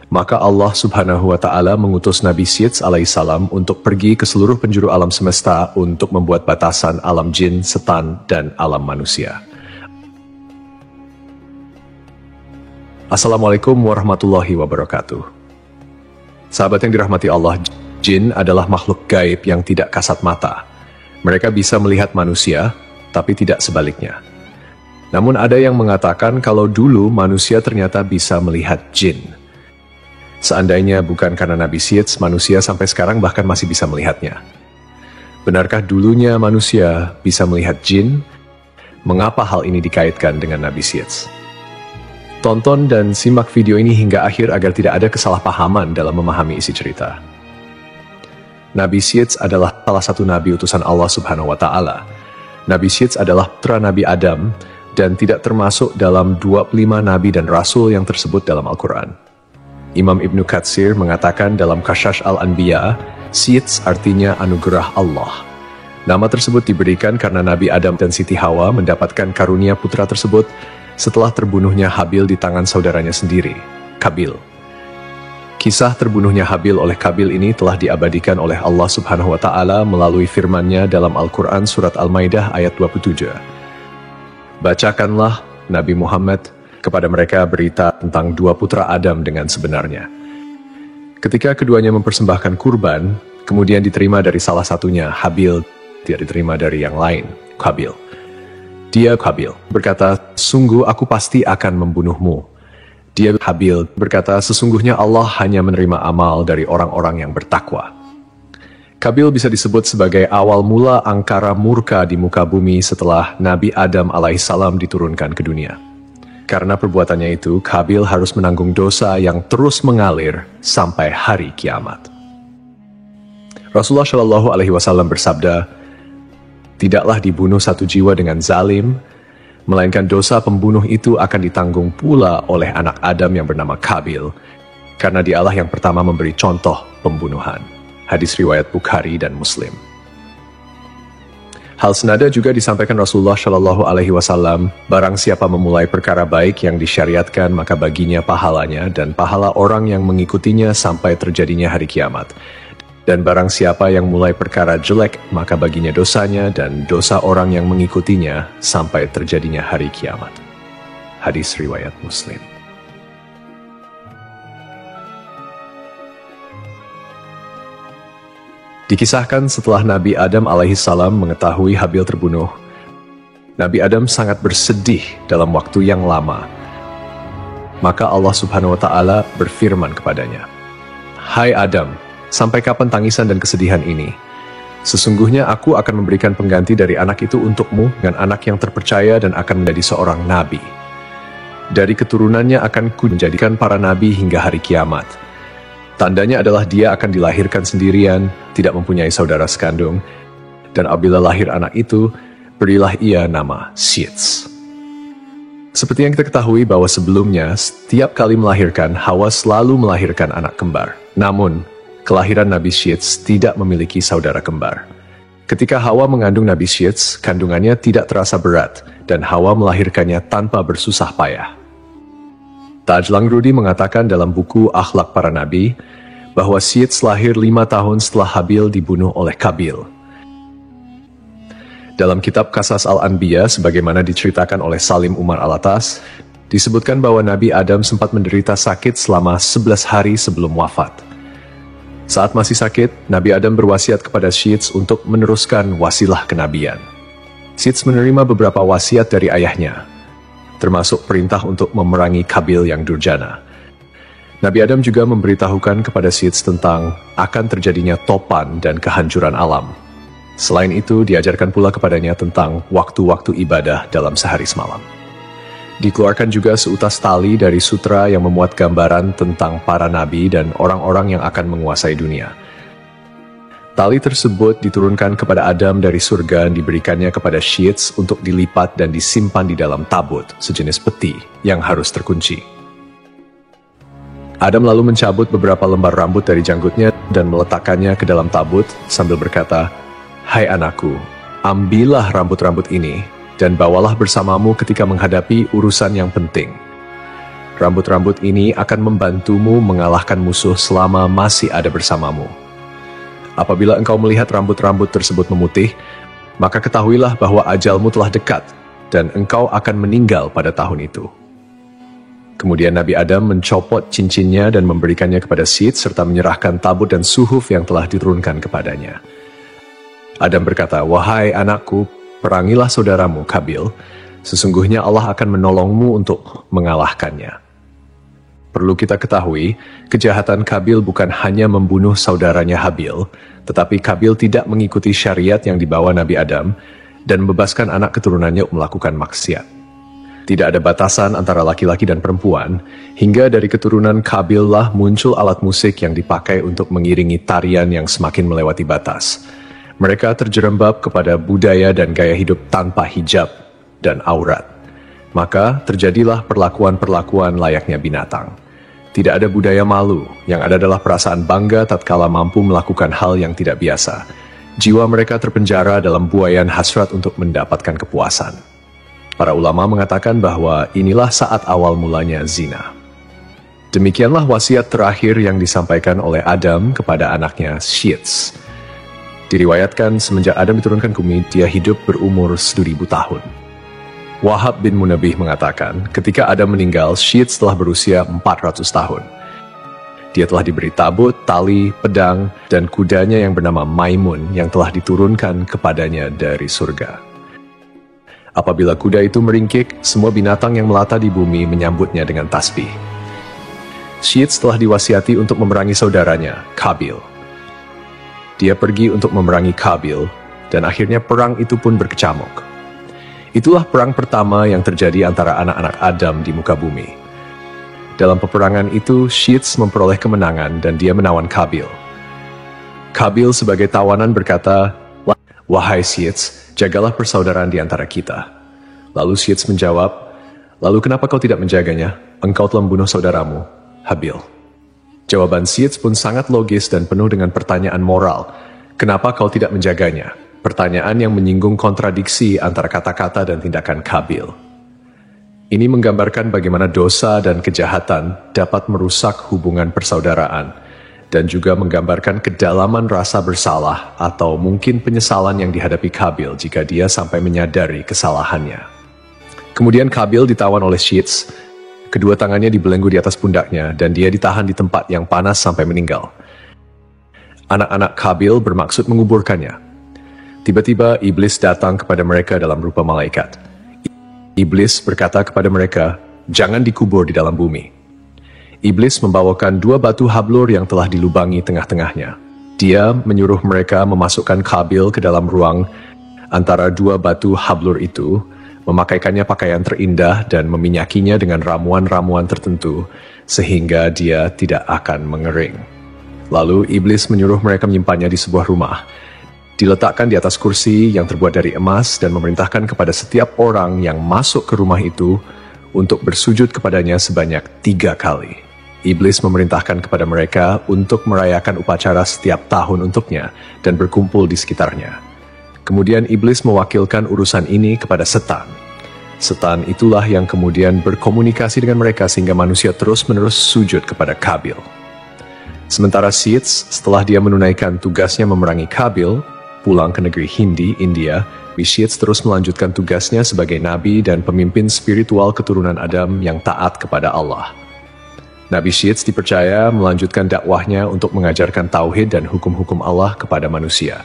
Maka Allah Subhanahu wa Ta'ala mengutus Nabi Syeds alaihissalam untuk pergi ke seluruh penjuru alam semesta untuk membuat batasan alam jin, setan, dan alam manusia. Assalamualaikum warahmatullahi wabarakatuh. Sahabat yang dirahmati Allah, jin adalah makhluk gaib yang tidak kasat mata. Mereka bisa melihat manusia, tapi tidak sebaliknya. Namun ada yang mengatakan kalau dulu manusia ternyata bisa melihat jin. Seandainya bukan karena Nabi Syeds, manusia sampai sekarang bahkan masih bisa melihatnya. Benarkah dulunya manusia bisa melihat jin? Mengapa hal ini dikaitkan dengan Nabi Syeds? Tonton dan simak video ini hingga akhir agar tidak ada kesalahpahaman dalam memahami isi cerita. Nabi Syeds adalah salah satu nabi utusan Allah Subhanahu wa Ta'ala. Nabi Syeds adalah putra Nabi Adam dan tidak termasuk dalam 25 nabi dan rasul yang tersebut dalam Al-Quran. Imam Ibnu Katsir mengatakan dalam Qasas Al-Anbiya, Syeds artinya anugerah Allah. Nama tersebut diberikan karena Nabi Adam dan Siti Hawa mendapatkan karunia putra tersebut setelah terbunuhnya Habil di tangan saudaranya sendiri, Qabil. Kisah terbunuhnya Habil oleh Qabil ini telah diabadikan oleh Allah Subhanahu wa Ta'ala melalui firman-Nya dalam Al-Quran surat Al-Maidah ayat 27. Bacakanlah Nabi Muhammad kepada mereka berita tentang dua putra Adam dengan sebenarnya. Ketika keduanya mempersembahkan kurban, kemudian diterima dari salah satunya, Habil, tidak diterima dari yang lain, Qabil. Dia, Qabil, berkata, sungguh aku pasti akan membunuhmu. Dia, Habil, berkata, sesungguhnya Allah hanya menerima amal dari orang-orang yang bertakwa. Qabil bisa disebut sebagai awal mula angkara murka di muka bumi setelah Nabi Adam alaihissalam diturunkan ke dunia. Karena perbuatannya itu, Qabil harus menanggung dosa yang terus mengalir sampai hari kiamat. Rasulullah Shallallahu Alaihi Wasallam bersabda, tidaklah dibunuh satu jiwa dengan zalim, melainkan dosa pembunuh itu akan ditanggung pula oleh anak Adam yang bernama Qabil, karena dialah yang pertama memberi contoh pembunuhan. Hadis riwayat Bukhari dan Muslim. Hal senada juga disampaikan Rasulullah Shallallahu Alaihi Wasallam, barang siapa memulai perkara baik yang disyariatkan maka baginya pahalanya dan pahala orang yang mengikutinya sampai terjadinya hari kiamat. Dan barang siapa yang mulai perkara jelek maka baginya dosanya dan dosa orang yang mengikutinya sampai terjadinya hari kiamat. Hadis riwayat Muslim. Dikisahkan setelah Nabi Adam alaihissalam mengetahui Habil terbunuh, Nabi Adam sangat bersedih dalam waktu yang lama. Maka Allah Subhanahu wa Ta'ala berfirman kepadanya, hai Adam, sampai kapan tangisan dan kesedihan ini? Sesungguhnya aku akan memberikan pengganti dari anak itu untukmu dengan anak yang terpercaya dan akan menjadi seorang nabi. Dari keturunannya akan ku menjadikan para nabi hingga hari kiamat. Tandanya adalah dia akan dilahirkan sendirian, tidak mempunyai saudara sekandung, dan apabila lahir anak itu, berilah ia nama Syeds. Seperti yang kita ketahui bahwa sebelumnya, setiap kali melahirkan, Hawa selalu melahirkan anak kembar. Namun, kelahiran Nabi Syeds tidak memiliki saudara kembar. Ketika Hawa mengandung Nabi Syeds, kandungannya tidak terasa berat, dan Hawa melahirkannya tanpa bersusah payah. Taj Langrudi mengatakan dalam buku Akhlak Para Nabi bahwa Syeds lahir 5 tahun setelah Habil dibunuh oleh Qabil. Dalam kitab Qasas Al-Anbiya, sebagaimana diceritakan oleh Salim Umar Alatas, disebutkan bahwa Nabi Adam sempat menderita sakit selama 11 hari sebelum wafat. Saat masih sakit, Nabi Adam berwasiat kepada Syeds untuk meneruskan wasilah kenabian. Syeds menerima beberapa wasiat dari ayahnya, termasuk perintah untuk memerangi Qabil yang durjana. Nabi Adam juga memberitahukan kepada Syeds tentang akan terjadinya topan dan kehancuran alam. Selain itu, diajarkan pula kepadanya tentang waktu-waktu ibadah dalam sehari semalam. Dikeluarkan juga seutas tali dari sutra yang memuat gambaran tentang para nabi dan orang-orang yang akan menguasai dunia. Tali tersebut diturunkan kepada Adam dari surga dan diberikannya kepada Syeds untuk dilipat dan disimpan di dalam tabut, sejenis peti yang harus terkunci. Adam lalu mencabut beberapa lembar rambut dari janggutnya dan meletakkannya ke dalam tabut sambil berkata, hai anakku, ambillah rambut-rambut ini dan bawalah bersamamu ketika menghadapi urusan yang penting. Rambut-rambut ini akan membantumu mengalahkan musuh selama masih ada bersamamu. Apabila engkau melihat rambut-rambut tersebut memutih, maka ketahuilah bahwa ajalmu telah dekat dan engkau akan meninggal pada tahun itu. Kemudian Nabi Adam mencopot cincinnya dan memberikannya kepada Syed serta menyerahkan tabut dan suhuf yang telah diturunkan kepadanya. Adam berkata, "Wahai anakku, perangilah saudaramu Kabil. Sesungguhnya Allah akan menolongmu untuk mengalahkannya." Perlu kita ketahui, kejahatan Kabil bukan hanya membunuh saudaranya Habil, tetapi Kabil tidak mengikuti syariat yang dibawa Nabi Adam dan membebaskan anak keturunannya melakukan maksiat. Tidak ada batasan antara laki-laki dan perempuan, hingga dari keturunan Kabil lah muncul alat musik yang dipakai untuk mengiringi tarian yang semakin melewati batas. Mereka terjerembab kepada budaya dan gaya hidup tanpa hijab dan aurat. Maka terjadilah perlakuan-perlakuan layaknya binatang. Tidak ada budaya malu, yang ada adalah perasaan bangga tatkala mampu melakukan hal yang tidak biasa. Jiwa mereka terpenjara dalam buaian hasrat untuk mendapatkan kepuasan. Para ulama mengatakan bahwa inilah saat awal mulanya zina. Demikianlah wasiat terakhir yang disampaikan oleh Adam kepada anaknya Syed. Diriwayatkan semenjak Adam diturunkan ke bumi, dia hidup berumur 1000 tahun. Wahab bin Munabih mengatakan, ketika Adam meninggal, Syed telah berusia 400 tahun. Dia telah diberi tabut, tali, pedang, dan kudanya yang bernama Maimun yang telah diturunkan kepadanya dari surga. Apabila kuda itu meringkik, semua binatang yang melata di bumi menyambutnya dengan tasbih. Syed telah diwasiati untuk memerangi saudaranya, Kabil. Dia pergi untuk memerangi Kabil, dan akhirnya perang itu pun berkecamuk. Itulah perang pertama yang terjadi antara anak-anak Adam di muka bumi. Dalam peperangan itu, Syed memperoleh kemenangan dan dia menawan Kabil. Kabil sebagai tawanan berkata, "Wahai Syed, jagalah persaudaraan di antara kita." Lalu Syed menjawab, "Lalu kenapa kau tidak menjaganya? Engkau telah membunuh saudaramu, Habil." Jawaban Syed pun sangat logis dan penuh dengan pertanyaan moral. Kenapa kau tidak menjaganya? Pertanyaan yang menyinggung kontradiksi antara kata-kata dan tindakan Kabil. Ini menggambarkan bagaimana dosa dan kejahatan dapat merusak hubungan persaudaraan, dan juga menggambarkan kedalaman rasa bersalah atau mungkin penyesalan yang dihadapi Kabil jika dia sampai menyadari kesalahannya. Kemudian Kabil ditawan oleh Syed, kedua tangannya dibelenggu di atas pundaknya, dan dia ditahan di tempat yang panas sampai meninggal. Anak-anak Kabil bermaksud menguburkannya. Tiba-tiba iblis datang kepada mereka dalam rupa malaikat. Iblis berkata kepada mereka, "Jangan dikubur di dalam bumi." Iblis membawakan 2 batu hablur yang telah dilubangi tengah-tengahnya. Dia menyuruh mereka memasukkan Kabil ke dalam ruang antara 2 batu hablur itu, memakaikannya pakaian terindah dan meminyakinya dengan ramuan-ramuan tertentu, sehingga dia tidak akan mengering. Lalu iblis menyuruh mereka menyimpannya di sebuah rumah. Diletakkan di atas kursi yang terbuat dari emas dan memerintahkan kepada setiap orang yang masuk ke rumah itu untuk bersujud kepadanya sebanyak 3 kali. Iblis memerintahkan kepada mereka untuk merayakan upacara setiap tahun untuknya dan berkumpul di sekitarnya. Kemudian iblis mewakilkan urusan ini kepada setan. Setan itulah yang kemudian berkomunikasi dengan mereka sehingga manusia terus-menerus sujud kepada Kabil. Sementara Syed setelah dia menunaikan tugasnya memerangi Kabil, pulang ke negeri Hindi, India, Syed terus melanjutkan tugasnya sebagai nabi dan pemimpin spiritual keturunan Adam yang taat kepada Allah. Nabi Syed dipercaya melanjutkan dakwahnya untuk mengajarkan tauhid dan hukum-hukum Allah kepada manusia.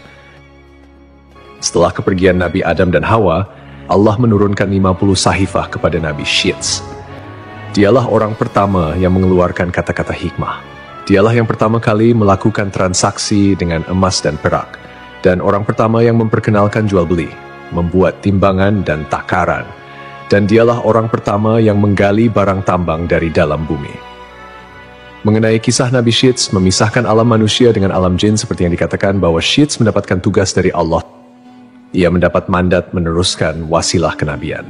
Setelah kepergian Nabi Adam dan Hawa, Allah menurunkan 50 sahifah kepada Nabi Syed. Dialah orang pertama yang mengeluarkan kata-kata hikmah. Dialah yang pertama kali melakukan transaksi dengan emas dan perak, dan orang pertama yang memperkenalkan jual beli, membuat timbangan dan takaran, dan dialah orang pertama yang menggali barang tambang dari dalam bumi. Mengenai kisah Nabi Syed memisahkan alam manusia dengan alam jin seperti yang dikatakan bahwa Syed mendapatkan tugas dari Allah. Ia mendapat mandat meneruskan wasilah kenabian.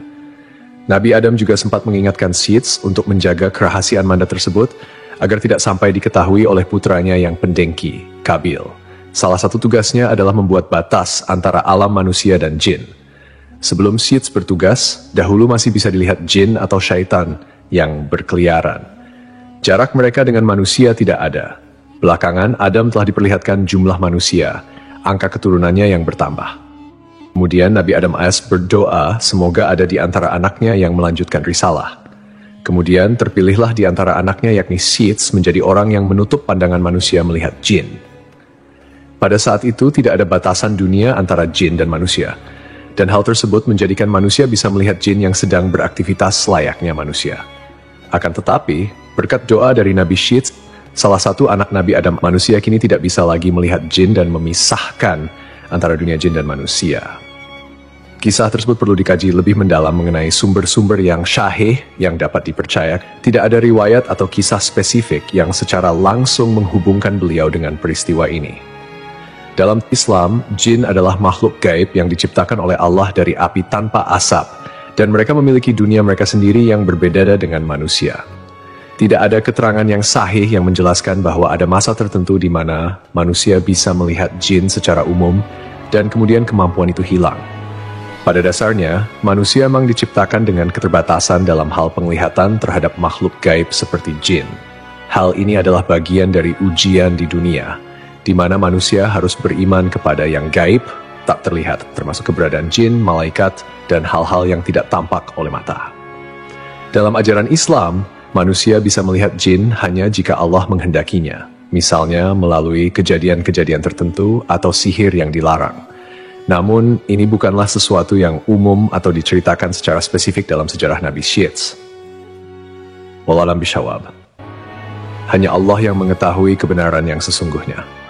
Nabi Adam juga sempat mengingatkan Syed untuk menjaga kerahasiaan mandat tersebut agar tidak sampai diketahui oleh putranya yang pendengki, Kabil. Salah satu tugasnya adalah membuat batas antara alam manusia dan jin. Sebelum Syed bertugas, dahulu masih bisa dilihat jin atau syaitan yang berkeliaran. Jarak mereka dengan manusia tidak ada. Belakangan, Adam telah diperlihatkan jumlah manusia, angka keturunannya yang bertambah. Kemudian Nabi Adam AS berdoa semoga ada di antara anaknya yang melanjutkan risalah. Kemudian terpilihlah di antara anaknya yakni Sith menjadi orang yang menutup pandangan manusia melihat jin. Pada saat itu tidak ada batasan dunia antara jin dan manusia. Dan hal tersebut menjadikan manusia bisa melihat jin yang sedang beraktivitas layaknya manusia. Akan tetapi, berkat doa dari Nabi Sith, salah satu anak Nabi Adam manusia kini tidak bisa lagi melihat jin dan memisahkan antara dunia jin dan manusia. Kisah tersebut perlu dikaji lebih mendalam mengenai sumber-sumber yang syahih yang dapat dipercaya. Tidak ada riwayat atau kisah spesifik yang secara langsung menghubungkan beliau dengan peristiwa ini. Dalam Islam, jin adalah makhluk gaib yang diciptakan oleh Allah dari api tanpa asap, dan mereka memiliki dunia mereka sendiri yang berbeda dengan manusia. Tidak ada keterangan yang sahih yang menjelaskan bahwa ada masa tertentu di mana manusia bisa melihat jin secara umum dan kemudian kemampuan itu hilang. Pada dasarnya, manusia memang diciptakan dengan keterbatasan dalam hal penglihatan terhadap makhluk gaib seperti jin. Hal ini adalah bagian dari ujian di dunia, di mana manusia harus beriman kepada yang gaib, tak terlihat, termasuk keberadaan jin, malaikat, dan hal-hal yang tidak tampak oleh mata. Dalam ajaran Islam, manusia bisa melihat jin hanya jika Allah menghendakinya, misalnya melalui kejadian-kejadian tertentu atau sihir yang dilarang. Namun, ini bukanlah sesuatu yang umum atau diceritakan secara spesifik dalam sejarah Nabi Sith. Wallahu a'lam bishawab. Hanya Allah yang mengetahui kebenaran yang sesungguhnya.